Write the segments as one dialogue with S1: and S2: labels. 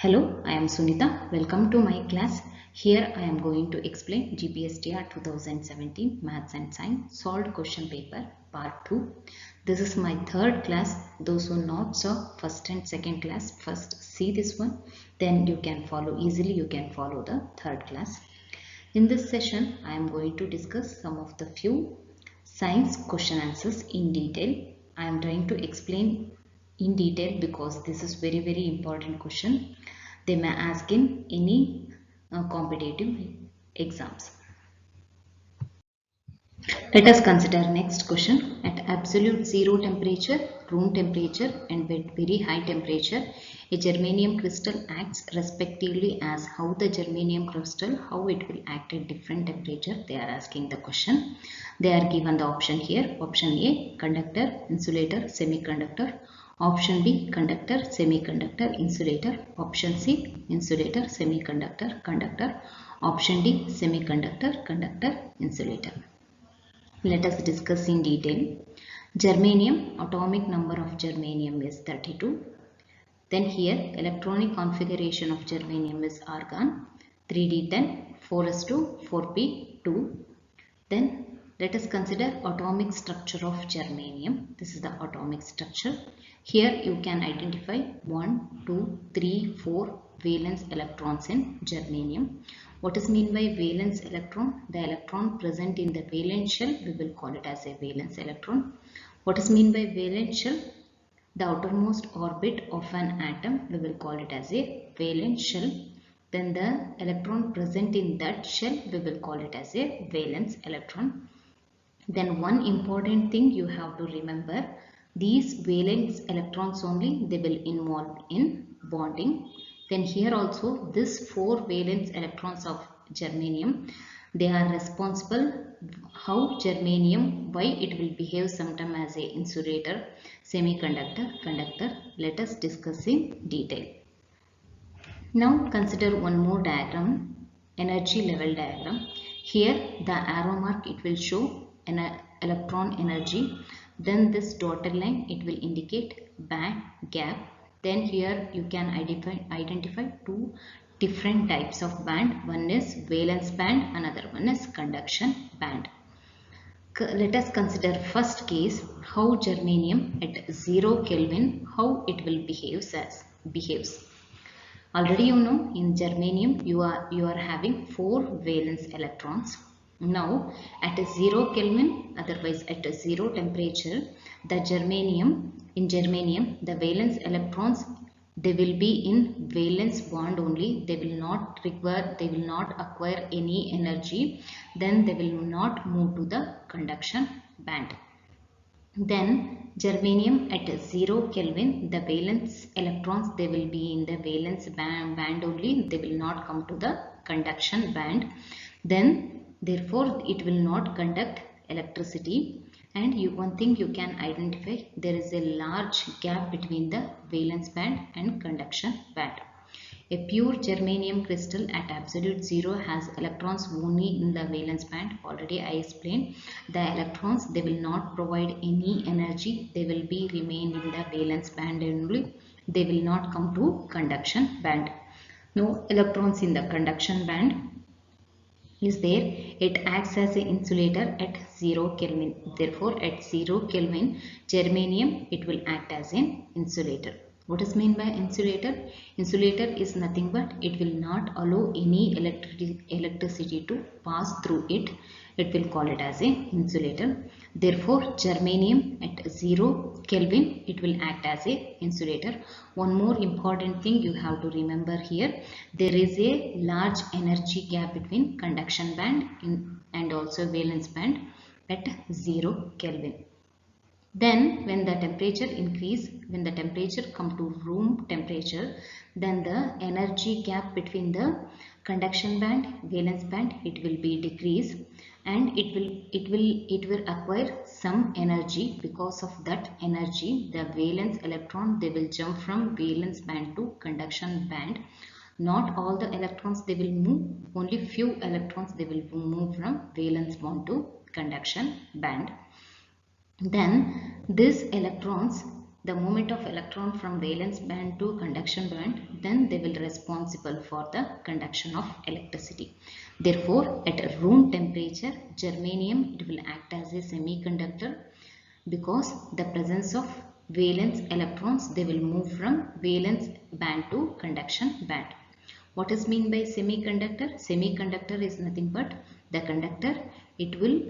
S1: Hello, I am Sunita. Welcome to my class. Here I am going to explain Gpstr 2017 Maths and Science Solved Question Paper Part 2. This is my third class. Those who not saw first and second class, first see this one. Then you can follow easily. You can follow the third class. In this session, I am going to discuss some of the few science question answers in detail. I am trying to explain in detail because this is very important question. They may ask in any competitive exams. Let us consider next question. At absolute zero temperature, room temperature and very high temperature, a germanium crystal acts respectively as how the germanium crystal, how it will act at different temperature. They are asking the question. They are given the option here. Option A, conductor, insulator, semiconductor. Option B, conductor, semiconductor, insulator. Option C, insulator, semiconductor, conductor. Option D, semiconductor, conductor, insulator. Let us discuss in detail. Germanium, atomic number of germanium is 32. Then here electronic configuration of germanium is argon 3d10 4s2 4p2. Then let us consider atomic structure of germanium. This is the atomic structure. Here you can identify 1, 2, 3, 4 valence electrons in germanium. What is mean by valence electron? The electron present in the valence shell, we will call it as a valence electron. What is mean by valence shell? The outermost orbit of an atom, we will call it as a valence shell. Then the electron present in that shell, we will call it as a valence electron. Then one important thing you have to remember, these valence electrons only, they will involve in bonding. Then here also this 4 valence electrons of germanium, they are responsible how germanium, why it will behave sometime as a insulator, semiconductor, conductor. Let us discuss in detail. Now consider one more diagram, energy level diagram. Here the arrow mark, it will show an electron energy. Then this dotted line, it will indicate band gap. Then here you can identify two different types of band. One is valence band, another one is conduction band. Let us consider first case, how germanium at 0 Kelvin, how it will behaves. Already you know in germanium you are having 4 valence electrons. Now at a 0 Kelvin, otherwise at a 0 temperature, the germanium, in germanium the valence electrons, they will be in valence bond only. They will not acquire any energy. Then they will not move to the conduction band. Then germanium at 0 Kelvin, the valence electrons, they will be in the valence band only. They will not come to the conduction band. Then therefore it will not conduct electricity. And one thing you can identify, there is a large gap between the valence band and conduction band. A pure germanium crystal at absolute zero has electrons only in the valence band. Already I explained, the electrons, they will not provide any energy. They will be remain in the valence band only. They will not come to conduction band. No electrons in the conduction band is there. It acts as an insulator at 0 Kelvin. Therefore at 0 Kelvin, germanium, it will act as an insulator. What is meant by insulator? Insulator is nothing but it will not allow any electricity to pass through it. It will call it as an insulator. Therefore germanium at 0 Kelvin, it will act as an insulator. One more important thing you have to remember here, there is a large energy gap between conduction band and also valence band at 0 Kelvin. Then when the temperature increase, when the temperature come to room temperature, then the energy gap between the conduction band, valence band, it will be decreased, and it will acquire some energy. Because of that energy, the valence electron, they will jump from valence band to conduction band. Not all the electrons they will move, only few electrons they will move from valence band to conduction band. Then these electrons, the movement of electron from valence band to conduction band, then they will responsible for the conduction of electricity. Therefore, at a room temperature, germanium it will act as a semiconductor because the presence of valence electrons, they will move from valence band to conduction band. What is mean by semiconductor? Semiconductor is nothing but the conductor. It will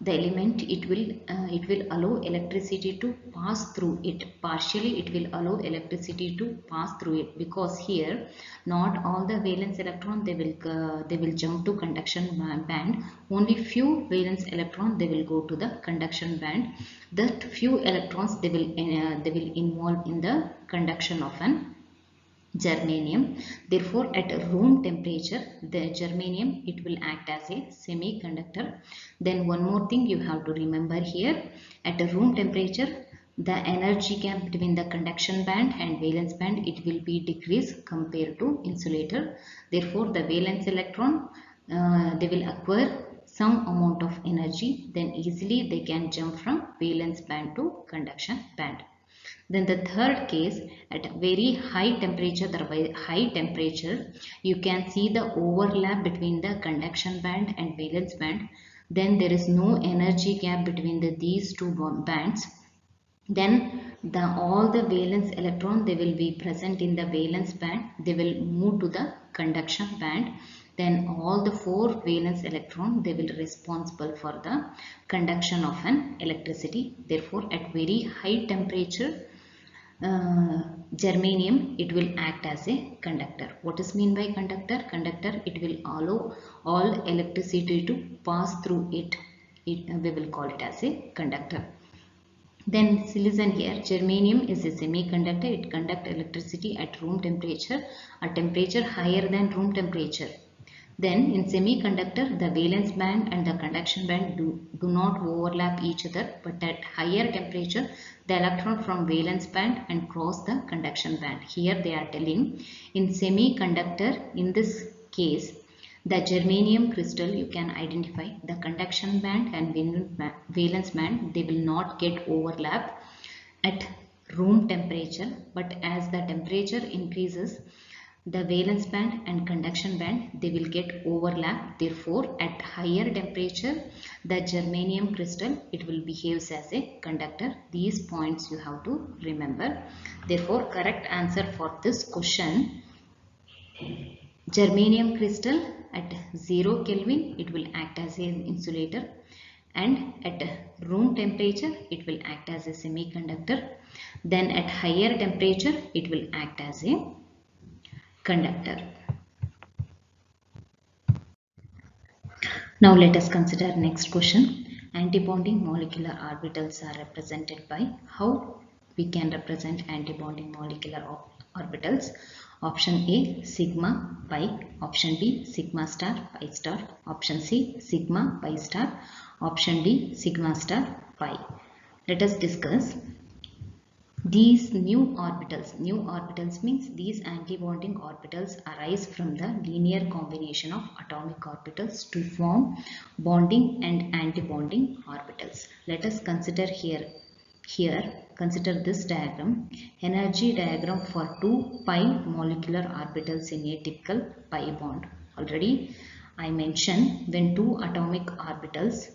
S1: the element it will allow electricity to pass through it. Partially it will allow electricity to pass through it, because here not all the valence electron they will jump to conduction band. Only few valence electron they will go to the conduction band. That few electrons they will involve in the conduction of an germanium. Therefore, at room temperature, the germanium it will act as a semiconductor. Then one more thing you have to remember here: at a room temperature, the energy gap between the conduction band and valence band it will be decreased compared to insulator. Therefore, the valence electron they will acquire some amount of energy, then easily they can jump from valence band to conduction band. Then the third case, at very high temperature, you can see the overlap between the conduction band and valence band. Then there is no energy gap between these two bands. Then all the valence electron they will be present in the valence band. They will move to the conduction band. Then all the four valence electron they will responsible for the conduction of an electricity. Therefore, at very high temperature, germanium it will act as a conductor. What is mean by conductor? Conductor it will allow all electricity to pass through it. We will call it as a conductor. Then listen here, germanium is a semiconductor. It conducts electricity at room temperature, a temperature higher than room temperature. Then in semiconductor, the valence band and the conduction band do not overlap each other, but at higher temperature, the electron from valence band and cross the conduction band. Here they are telling, in semiconductor, in this case, the germanium crystal, you can identify the conduction band and valence band, they will not get overlap at room temperature, but as the temperature increases, the valence band and conduction band they will get overlap. Therefore, at higher temperature, the germanium crystal it will behave as a conductor. These points you have to remember. Therefore, correct answer for this question, germanium crystal at 0 Kelvin it will act as an insulator, and at room temperature it will act as a semiconductor. Then at higher temperature it will act as a conductor. Now let us consider next question. Antibonding molecular orbitals are represented by. How we can represent antibonding molecular orbitals? Option A, sigma pi. Option B, sigma star pi star. Option C, sigma pi star. Option D, sigma star pi. Let us discuss these new orbitals means these antibonding orbitals arise from the linear combination of atomic orbitals to form bonding and antibonding orbitals. Let us consider consider this diagram, energy diagram for two pi molecular orbitals in a typical pi bond. Already I mentioned when two atomic orbitals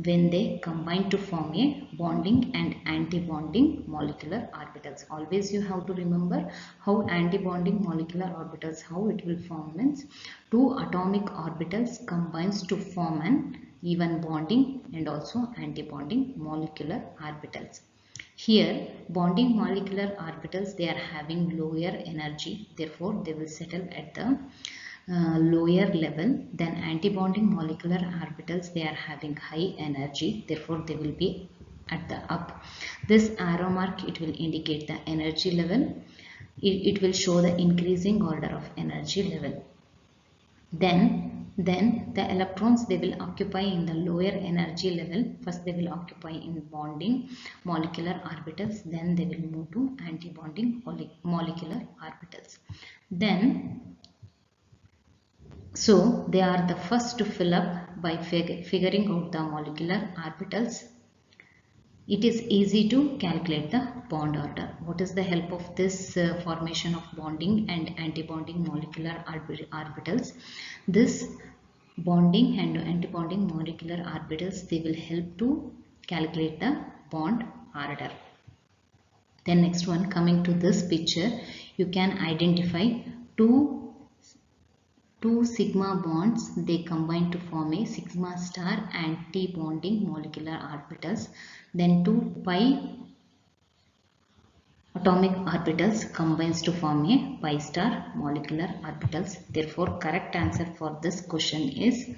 S1: when they combine to form a bonding and antibonding molecular orbitals. Always you have to remember how antibonding molecular orbitals, how it will form means two atomic orbitals combines to form an even bonding and also antibonding molecular orbitals. Here bonding molecular orbitals they are having lower energy, therefore they will settle at the lower level. Then antibonding molecular orbitals they are having high energy, therefore they will be at the up. This arrow mark it will indicate the energy level. It will show the increasing order of energy level. Then the electrons they will occupy in the lower energy level. First they will occupy in bonding molecular orbitals, then they will move to antibonding molecular orbitals. Then so they are the first to fill up by figuring out the molecular orbitals. it is easy to calculate the bond order. What is the help of this formation of bonding and antibonding molecular orbitals? This bonding and antibonding molecular orbitals, they will help to calculate the bond order. Then next one, coming to this picture, you can identify two sigma bonds. They combine to form a sigma star anti-bonding molecular orbitals. Then two pi atomic orbitals combines to form a pi star molecular orbitals. Therefore, correct answer for this question is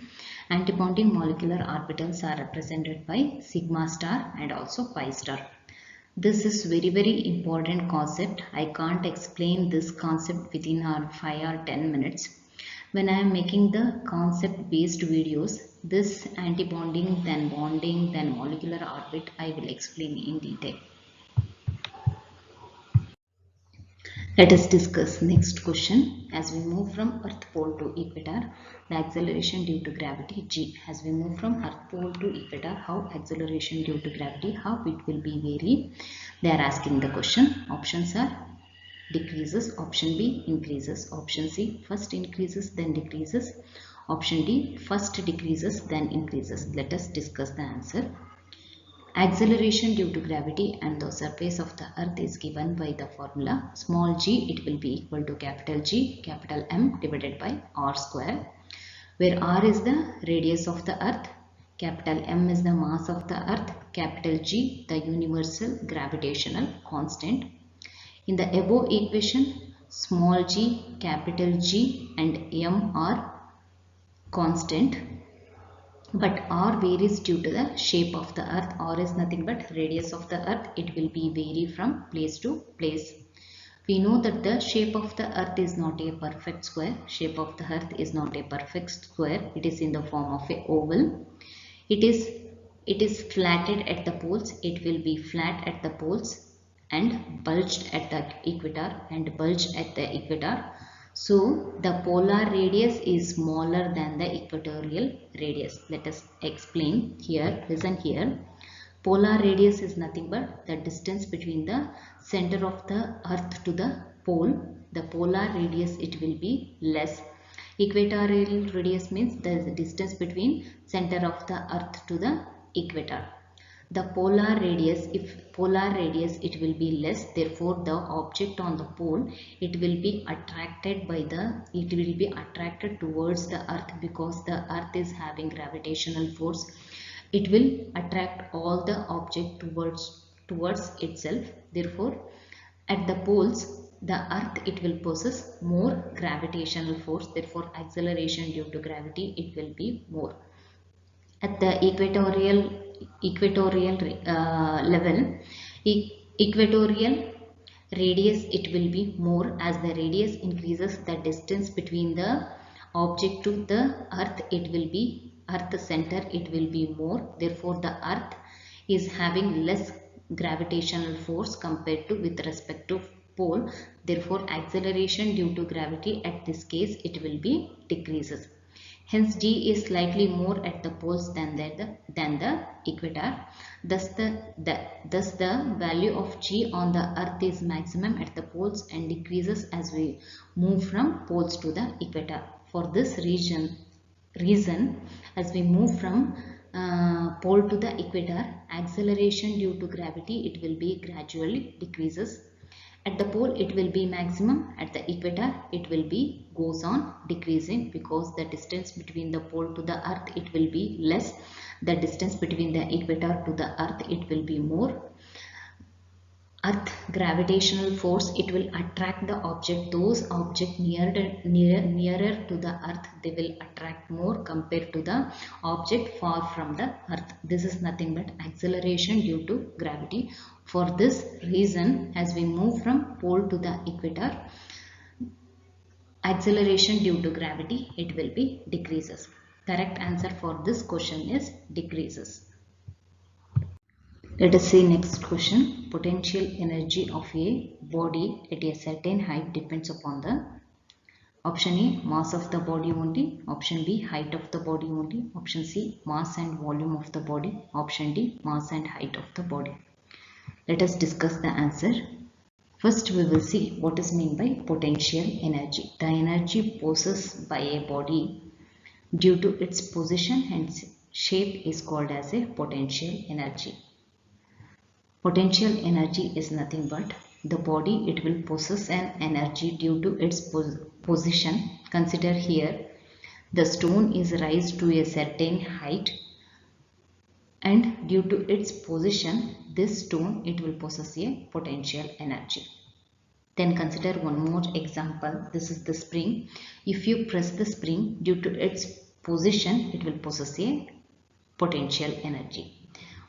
S1: antibonding molecular orbitals are represented by sigma star and also pi star. This is very important concept. I can't explain this concept within our 5 or 10 minutes. When I am making the concept based videos, this antibonding, then bonding, then molecular orbit, I will explain in detail. Let us discuss next question. As we move from earth pole to equator, the acceleration due to gravity g. As we move from earth pole to equator, how acceleration due to gravity, how it will be vary? They are asking the question. Options are decreases, option B increases, option C first increases then decreases, option D first decreases then increases. Let us discuss the answer. Acceleration due to gravity and the surface of the earth is given by the formula small g, it will be equal to capital G capital M divided by r square, where r is the radius of the earth, capital M is the mass of the earth, capital G the universal gravitational constant. In the above equation, small g, capital G and M are constant, but r varies due to the shape of the earth. R is nothing but radius of the earth. It will be vary from place to place. We know that the shape of the earth is not a perfect square. Shape of the earth is not a perfect square. It is in the form of a oval. It is flatted at the poles. It will be flat at the poles and bulged at the equator and bulged at the equator. So the polar radius is smaller than the equatorial radius. Let us explain here. Listen here. Polar radius is nothing but the distance between the center of the earth to the pole. The polar radius, it will be less. Equatorial radius means the distance between center of the earth to the equator. The polar radius, if polar radius, it will be less, therefore the object on the pole, it will be attracted towards the earth, because the earth is having gravitational force. It will attract all the object towards itself. Therefore, at the poles, the earth, it will possess more gravitational force. Therefore, acceleration due to gravity, it will be more. At the equatorial level, equatorial radius, it will be more. As the radius increases, the distance between the object to the earth, it will be earth center, it will be more. Therefore, the earth is having less gravitational force compared to with respect to pole. Therefore, acceleration due to gravity at this case, it will be decreases. Hence, G is slightly more at the poles than the equator. Thus the value of G on the earth is maximum at the poles and decreases as we move from poles to the equator. For this reason, as we move from pole to the equator, acceleration due to gravity, it will be gradually decreases. At the pole, it will be maximum. At the equator, it will be goes on decreasing, because the distance between the pole to the earth, it will be less. The distance between the equator to the earth, it will be more. Earth gravitational force, it will attract the object. Those objects nearer to the earth, they will attract more compared to the object far from the earth. This is nothing but acceleration due to gravity. For this reason, as we move from pole to the equator, acceleration due to gravity, it will be decreases. Correct answer for this question is decreases. Let us see next question. Potential energy of a body at a certain height depends upon the Option A, mass of the body only. Option B, height of the body only. Option C, mass and volume of the body. Option D, mass and height of the body. Let us discuss the answer. First, we will see what is meant by potential energy. The energy possessed by a body due to its position and shape is called as a potential energy. Potential energy is nothing but the body, it will possess an energy due to its position. Consider here, the stone is raised to a certain height, and due to its position, this stone, it will possess a potential energy. Then consider one more example. This is the spring. If you press the spring, due to its position, it will possess a potential energy.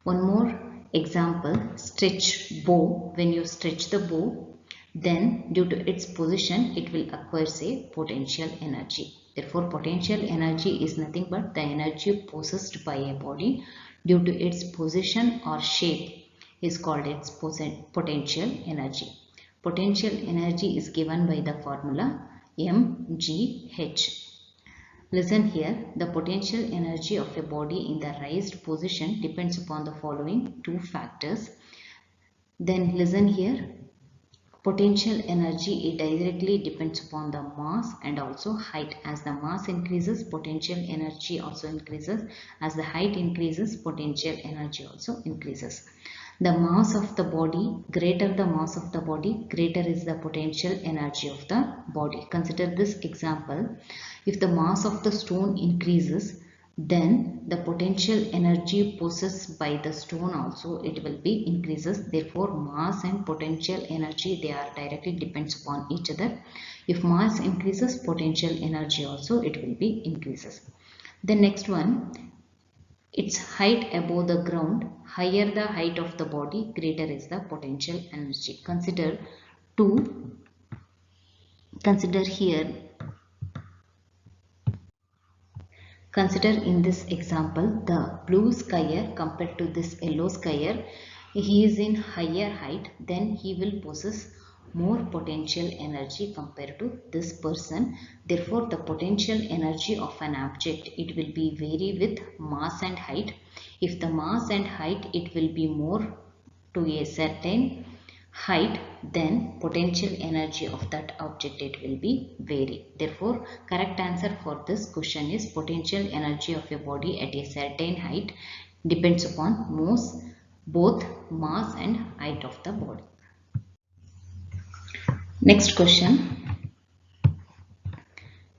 S1: One more example, stretch bow. When you stretch the bow, then due to its position, it will acquire a potential energy. Therefore, potential energy is nothing but the energy possessed by a body due to its position or shape is called its potential energy. Potential energy is given by the formula mgh. Listen here, the potential energy of a body in the raised position depends upon the following two factors. Then listen here, potential energy, it directly depends upon the mass and also height. As the mass increases, potential energy also increases. As the height increases, potential energy also increases. The mass of the body, greater the mass of the body, greater is the potential energy of the body. Consider this example. If the mass of the stone increases, then the potential energy possessed by the stone also, it will be increases. Therefore, mass and potential energy, they are directly depends upon each other. If mass increases, potential energy also, it will be increases. The next one, its height above the ground, higher the height of the body, greater is the potential energy. Consider here, consider in this example, the blue skyer compared to this yellow skyer, he is in higher height, then he will possess more potential energy compared to this person. Therefore, the potential energy of an object, it will be vary with mass and height. If the mass and height, it will be more to a certain height, then potential energy of that object, it will be vary. Therefore, correct answer for this question is potential energy of a body at a certain height depends upon both mass and height of the body. Next question.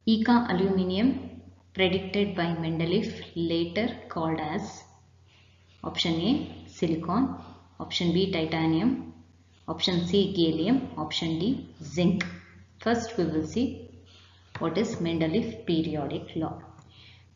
S1: Eka aluminium, predicted by Mendeleev, later called as option A, silicon, option B, titanium, option C, gallium, option D, zinc. First we will see what is Mendeleev periodic law.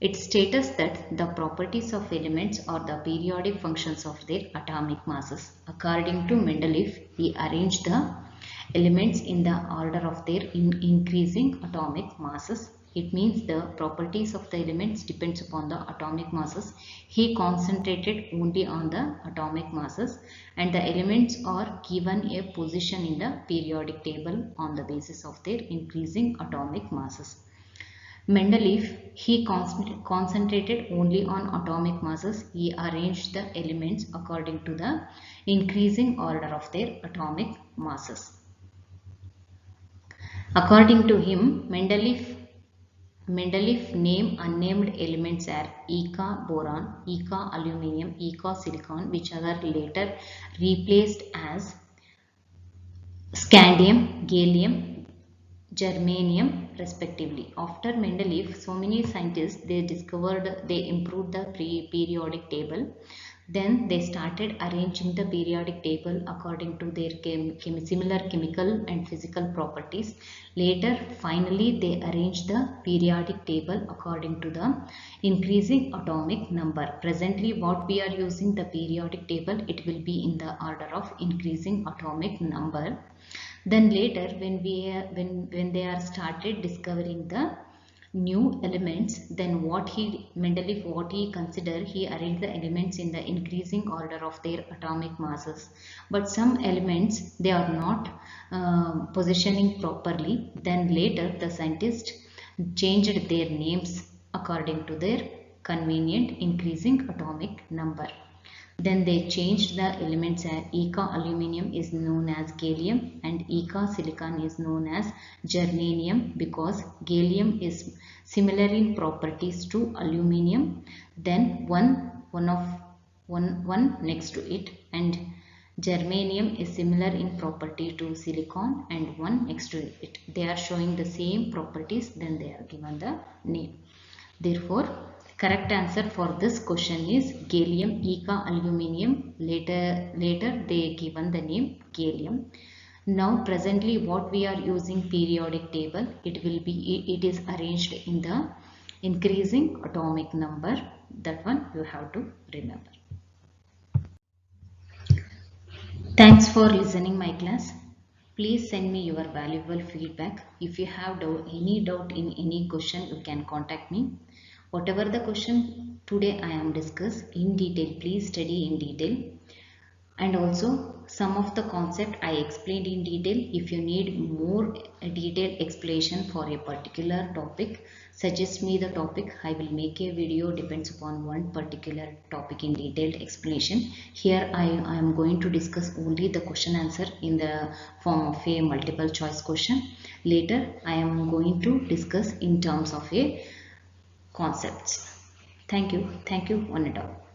S1: It states that the properties of elements are the periodic functions of their atomic masses. According to Mendeleev, he arranged the elements in the order of their increasing atomic masses. It means the properties of the elements depends upon the atomic masses. He concentrated only on the atomic masses, and the elements are given a position in the periodic table on the basis of their increasing atomic masses. Mendeleev, he concentrated only on atomic masses. He arranged the elements according to the increasing order of their atomic masses. According to him, Mendeleev named unnamed elements are Eka boron, Eka aluminium, Eka silicon, which are later replaced as scandium, gallium, germanium respectively. After Mendeleev, so many scientists, they improved the periodic table. Then they started arranging the periodic table according to their similar chemical and physical properties. Later, finally, they arranged the periodic table according to the increasing atomic number. Presently, what we are using the periodic table, it will be in the order of increasing atomic number. Then later, when they are started discovering the new elements, then Mendeleev what he considered, he arranged the elements in the increasing order of their atomic masses. But some elements they are not positioning properly. Then later the scientists changed their names according to their convenient increasing atomic number. Then they changed the elements and Eka aluminium is known as gallium and Eka silicon is known as germanium because gallium is similar in properties to aluminium. Then one next to it, and germanium is similar in property to silicon and one next to it. They are showing the same properties, then they are given the name. Therefore, correct answer for this question is gallium, Eka aluminium. Later they given the name gallium. Now presently what we are using periodic table, it is arranged in the increasing atomic number. That one you have to remember. Thanks for listening my class. Please send me your valuable feedback. If you have any doubt in any question, you can contact me. Whatever the question today I am discuss in detail, please study in detail. And also some of the concept I explained in detail. If you need more detailed explanation for a particular topic, suggest me the topic. I will make a video depends upon one particular topic in detailed explanation. Here I am going to discuss only the question answer in the form of a multiple choice question. Later I am going to discuss in terms of a concepts. Thank you one and all.